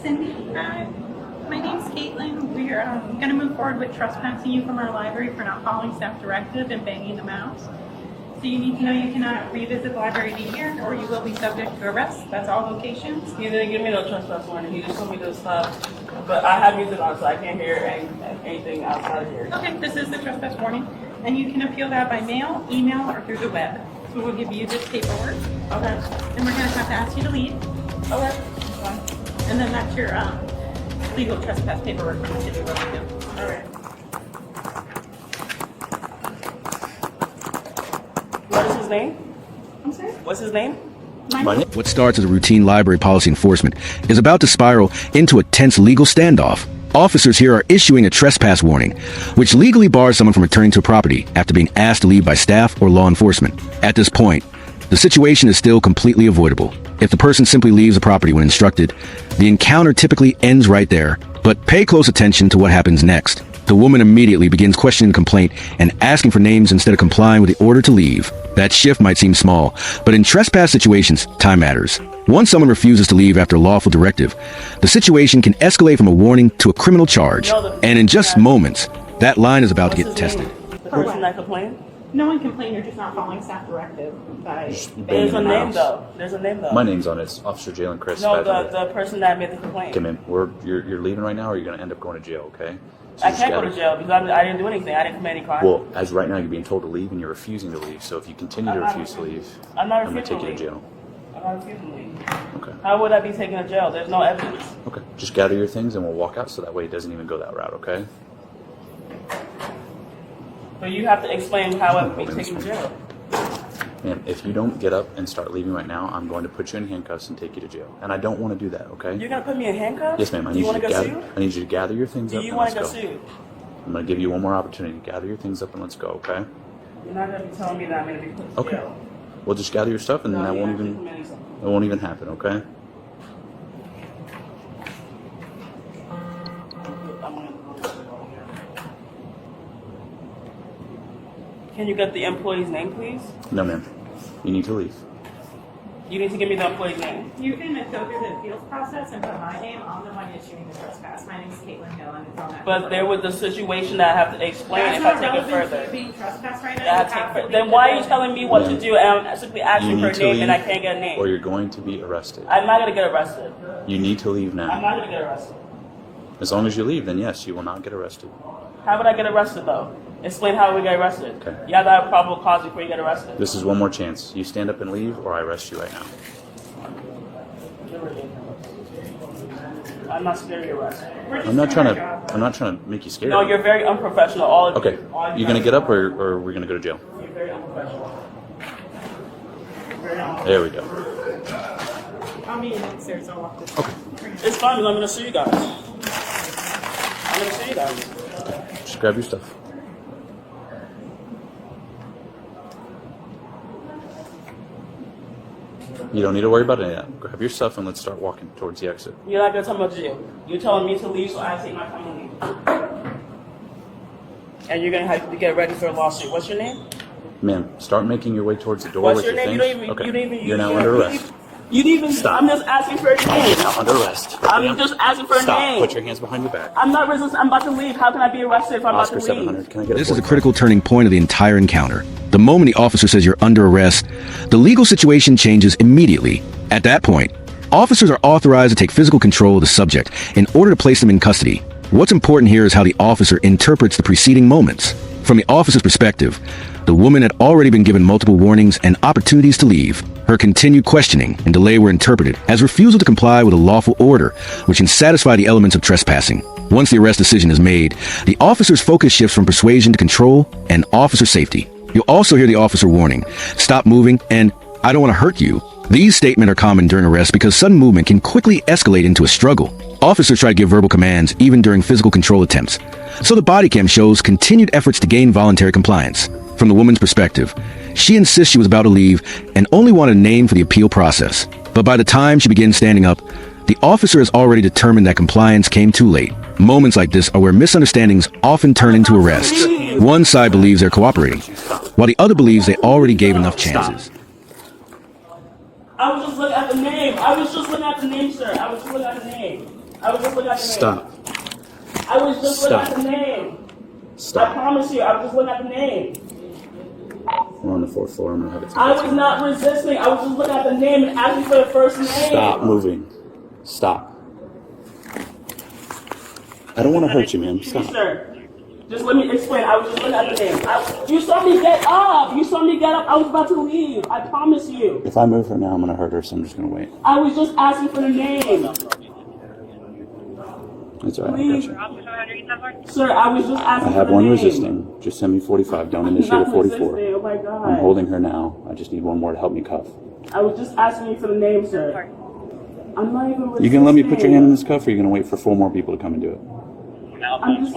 Cindy, my name's Caitlin. We're going to move forward with trespassing you from our library for not following staff directive and banging the mouse. So you need to know you cannot revisit the library to here, or you will be subject to arrest. That's all locations. He didn't give me no trespass warning. He just told me to stop. But I have music on, so I can't hear anything outside of here. Okay, this is the trespass warning, and you can appeal that by mail, email, or through the web. So we'll give you this paperwork. Okay. And we're going to have to ask you to leave. Okay. Fine. And then that's your legal trespass paperwork from the city of Wilmington. All right. What is his name? I'm sorry? What's his name? What starts as a routine library policy enforcement is about to spiral into a tense legal standoff. Officers here are issuing a trespass warning, which legally bars someone from returning to a property after being asked to leave by staff or law enforcement. At this point, the situation is still completely avoidable. If the person simply leaves the property when instructed, the encounter typically ends right there. But pay close attention to what happens next. The woman immediately begins questioning the complaint and asking for names instead of complying with the order to leave. That shift might seem small, but in trespass situations, time matters. Once someone refuses to leave after a lawful directive, the situation can escalate from a warning to a criminal charge. And in just moments, that line is about to get tested. The person that complained? No one complained, you're just not following staff directive. There's a name though. There's a name though. My name's on it. It's Officer Jalen Chris. No, the person that made the complaint. Come in. You're leaving right now, or you're going to end up going to jail, okay? So I can't go to jail because I didn't do anything. I didn't commit any crime. Well, as right now, you're being told to leave, and you're refusing to leave. So if you continue to refuse to leave, I'm not going to refusing take you to to jail. I'm not refusing to leave. Okay. How would I be taken to jail? There's no evidence. Okay. Just gather your things, and we'll walk out, so that way it doesn't even go that route, okay? But you have to explain how I would be taken to jail. And if you don't get up and start leaving right now, I'm going to put you in handcuffs and take you to jail. And I don't want to do that, okay? You're going to put me in handcuffs? Yes, ma'am. I Do need you you want to to go gather. sue? I need you to gather your things Do up you and want let's to go go. sue? I'm going to give you one more opportunity. Gather your things up and let's go, okay? You're not going to be telling me that I'm going to be put to Okay. jail. Well, just gather your stuff, and No, that you're won't actually even committing something. it won't even happen, okay? I'm going to go to jail here. Can you get the employee's name, please? No, ma'am. You need to leave. You need to give me the employee's name. You can go through the appeals process and put my name on the one issuing the trespass. My name is Caitlin Hill, and it's on that. But there was the situation that I have to explain That's if not I take it relevant to further. you being trespassed right now. That I You have take to then leave why the are you building. telling me what to do and I'm simply You asking for need a to name leave, and I can't get a name? or you're going to be arrested. I'm not going to get arrested. You need to leave I'm now. not going to get arrested. As long as you leave, then yes, you will not get arrested. How would I get arrested though? Explain how we get arrested. Okay. You have to have probable cause before you get arrested. This is one more chance. You stand up and leave, or I arrest you right now. I'm not scared of your arrest. I'm not trying to make you scared. No, you're very unprofessional. All of you. Okay. All of You gonna get up, or we're gonna go to jail? You're very unprofessional. Very unprofessional. There we go. I'll meet you downstairs. I'll walk this. Okay. It's fine because I'm going to sue you guys. I'm going to sue you guys. Just grab your stuff. You don't need to worry about any of that. Grab your stuff and let's start walking towards the exit. You're not going to tell me what to do. You're telling me to leave, so I take my time to leave. And you're going to have to get ready for a lawsuit. What's your name? Ma'am, start making your way towards the door What's with your your name? things. You don't even. You're now under arrest. You didn't even. Stop. I'm just asking for a name. You're now under arrest. I'm Ma'am, just asking for a Stop. name. Put your hands behind your back. I'm not resisting. I'm about to leave. How can I be arrested if I'm Oscar about to leave? 700. Can I get This is a 45? critical turning point of the entire encounter. The moment the officer says you're under arrest, the legal situation changes immediately. At that point, officers are authorized to take physical control of the subject in order to place them in custody. What's important here is how the officer interprets the preceding moments. From the officer's perspective, the woman had already been given multiple warnings and opportunities to leave. Her continued questioning and delay were interpreted as refusal to comply with a lawful order, which can satisfy the elements of trespassing. Once the arrest decision is made, the officer's focus shifts from persuasion to control and officer safety. You'll also hear the officer warning, "Stop moving," and "I don't want to hurt you." These statements are common during arrest because sudden movement can quickly escalate into a struggle. Officers try to give verbal commands even during physical control attempts. So the body cam shows continued efforts to gain voluntary compliance. From the woman's perspective, she insists she was about to leave and only wanted a name for the appeal process. But by the time she begins standing up, the officer has already determined that compliance came too late. Moments like this are where misunderstandings often turn into arrests. One side believes they're cooperating, while the other believes they already gave enough chances. I was just looking at the name. I was just looking at the name, sir. I was just looking at the name. name. I was just looking at the name. Stop. I was just looking Stop. at the name. I Stop. promise you, I was just looking at the name. We're on the 4th floor. I'm gonna have it. I was not resisting. I was just looking at the name and asking for the first name. Stop moving. Stop. I don't want to hurt you, man. Excuse me, Stop. sir. Just let me explain. I was just looking at the name. You saw me get up. You saw me get up. I was about to leave. I promise you. If I move her now, I'm gonna hurt her, so I'm just gonna wait. I was just asking for the name. That's all right. Please. I got you. Sir, I was just I asking have for the one name. resisting. Just send me 45. Don't initiate a Not 44. resisting. Oh my God. I'm holding her now. I just need one more to help me cuff. I was just asking you for the name, sir. I'm not even resisting. You gonna let me put your hand in this cuff, or are you gonna wait for 4 more people to come and do it? I'm just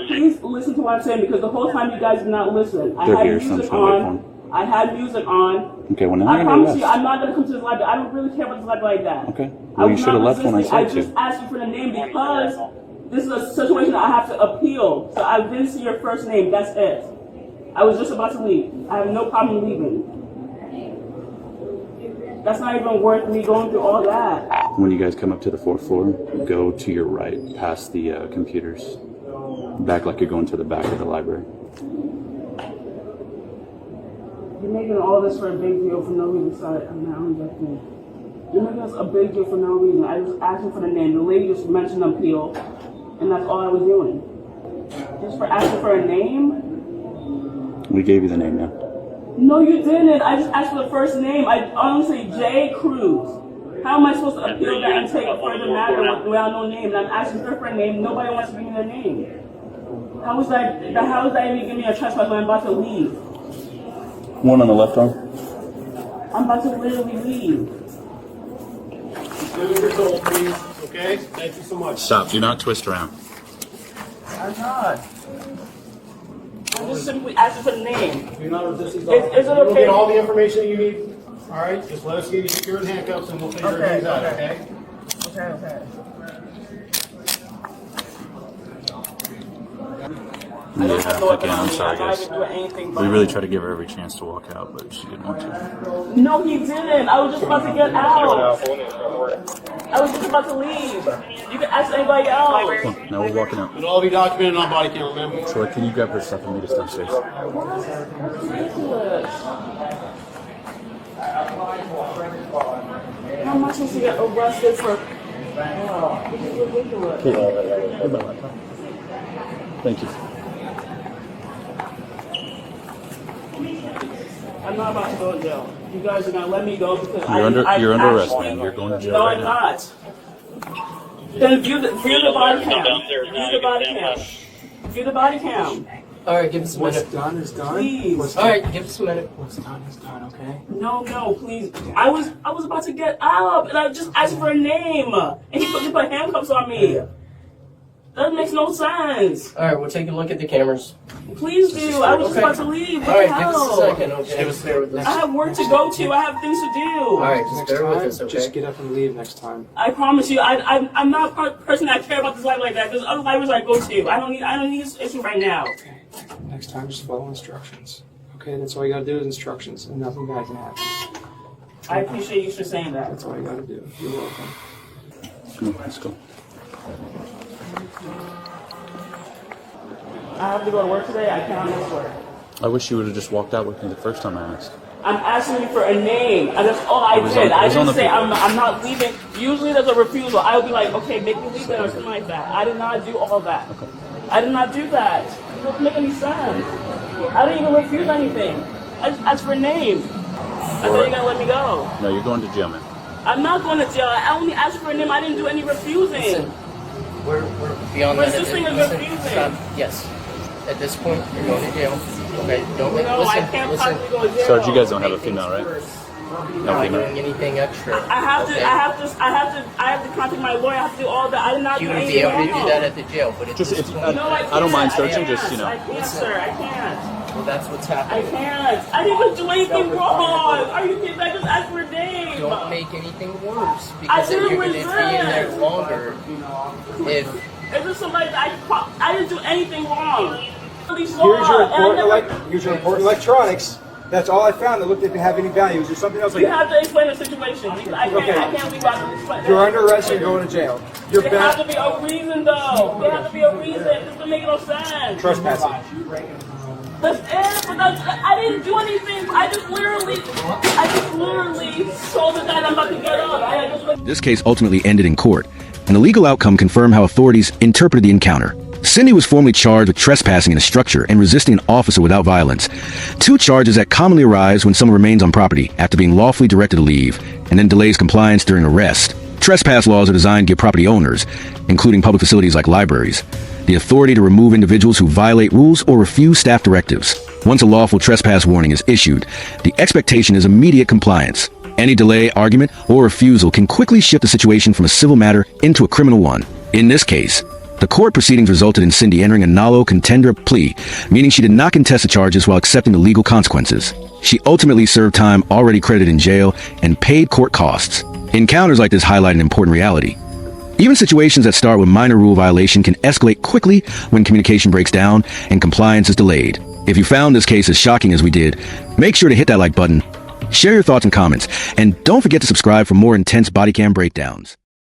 please listen to what I'm saying, because the whole time you guys did not listen. I They're had here, so I'm music just gonna wait for on. them. I had music on. Okay, well now I you're promise under you, arrest. I'm not gonna come to this library. I don't really care about this library like that. Okay. I Well, you was should have not left when I resisting. said I just to. asked you for the name because this is a situation that I have to appeal. So I didn't see your first name. That's it. I was just about to leave. I have no problem leaving. That's not even worth me going through all that. When you guys come up to the 4th floor, go to your right, past the computers. Back like you're going to the back of the library. You're making all this for a big deal for no reason. Sorry, I'm not injecting. You're making this a big deal for no reason. I was asking for the name. The lady just mentioned appeal, and that's all I was doing. Just for asking for a name? We gave you the name now. No, you didn't. I just asked for the first name. I honestly, J. Cruz. How am I supposed to appeal that and take a further matter without no name? And I'm asking her for a name. Nobody wants to give me their name. How is that even giving me a trespass when I'm about to leave? One on the left arm. I'm about to literally leave. Do your goal, please. Okay? Thank you so much. Stop. Do not twist around. I'm not. I'm just simply asking for the name. You're not resisting. Is it You'll okay? get all the information you need. All right? Just let us get you secured in handcuffs and we'll figure things out, okay? Okay. Yeah, again, I'm sorry, I'm not guys. even doing anything but We really tried to give her every chance to walk out, but she didn't want to. No, he didn't. I was just about to get out. I was just about to leave. You can ask anybody else. Come on, now we're walking out. It'll all be documented on body cam, man. Troy, can you grab her stuff and meet us downstairs? That's ridiculous. How am I supposed to get arrested for? Oh, this is ridiculous. Thank you. I'm not about to go to jail. You guys are gonna let me go because You're under arrest, actually- man. You're going to jail No, right I'm now. not. Then view the body cam. View the body cam. View the body cam. All right, give us a What's minute. done is done. Please. All right, give us a minute. What's done is done, okay? No, please. I was about to get up and I just asked for a name and he put handcuffs on me. That makes no sense. All right, we'll take a look at the cameras. Please do. I was just Okay. about to leave. All What right, the give us a hell? second, okay? Just bear with I us. have work to go to. I have things to do. All right, just Next bear with time, us, okay? just get up and leave next time. I promise you, I'm not a person that care about this life like that. There's other libraries I go to. I don't need this issue right now. Okay. Next time, just follow instructions. Okay, that's all you gotta do is instructions, and nothing bad can happen. I appreciate you for saying that. That's all you gotta do. You're welcome. Come on, let's go. I have to go to work today. I cannot miss work. I wish you would have just walked out with me the first time I asked. I'm asking you for a name, and that's all I It was did. on- it I was on didn't the say paper. I'm not leaving. Usually there's a refusal. I would be like, okay, make me leave then or something like that. I did not do all that. I did not do that. It doesn't make any sense. I didn't even refuse anything. I just asked for a name. I thought you were gonna let me go. No, you're going to jail, man. I'm not going to jail. I only asked for a name. I didn't do any refusing. Listen, we're beyond that. Resisting is Listen, refusing. stop. Yes. At this point, you're going to jail. Okay, don't make, No, I listen, can't listen. possibly go to jail. Sarge, you guys don't have a female, right? You're No not female. doing anything extra. I have okay? to contact my lawyer. I have to do all that. I did not You do would anything be able to wrong. do that at the jail, but at Just this if point, No, I can't. I don't mind I searching, can't. just, you know. I can't, sir. I can't. well, that's what's I happening. can't. I didn't even do anything wrong. Are you kidding? I just asked for a name. Don't make anything worse I because then didn't you're going to be in there resist. longer. If It's just somebody that I didn't do anything wrong. Here's your report, here's your report in electronics. That's all I found that looked like to have any value. Is there something else? You have to explain the situation. I can't leave out of this. You're under arrest and you're going to jail. You're There has to be a reason, though. There has to be a reason. This doesn't make no sense. trespassing. That's it. But I didn't do anything. I just literally told the guy I'm about to get up. This case ultimately ended in court, and the legal outcome confirmed how authorities interpreted the encounter. Cindy was formally charged with trespassing in a structure and resisting an officer without violence, two charges that commonly arise when someone remains on property after being lawfully directed to leave and then delays compliance during arrest. Trespass laws are designed to give property owners, including public facilities like libraries, the authority to remove individuals who violate rules or refuse staff directives. Once a lawful trespass warning is issued, the expectation is immediate compliance. Any delay, argument, or refusal can quickly shift the situation from a civil matter into a criminal one. In this case, the court proceedings resulted in Cindy entering a Nolo Contendere plea, meaning she did not contest the charges while accepting the legal consequences. She ultimately served time already credited in jail and paid court costs. Encounters like this highlight an important reality. Even situations that start with minor rule violation can escalate quickly when communication breaks down and compliance is delayed. If you found this case as shocking as we did, make sure to hit that like button, share your thoughts and comments, and don't forget to subscribe for more intense body cam breakdowns.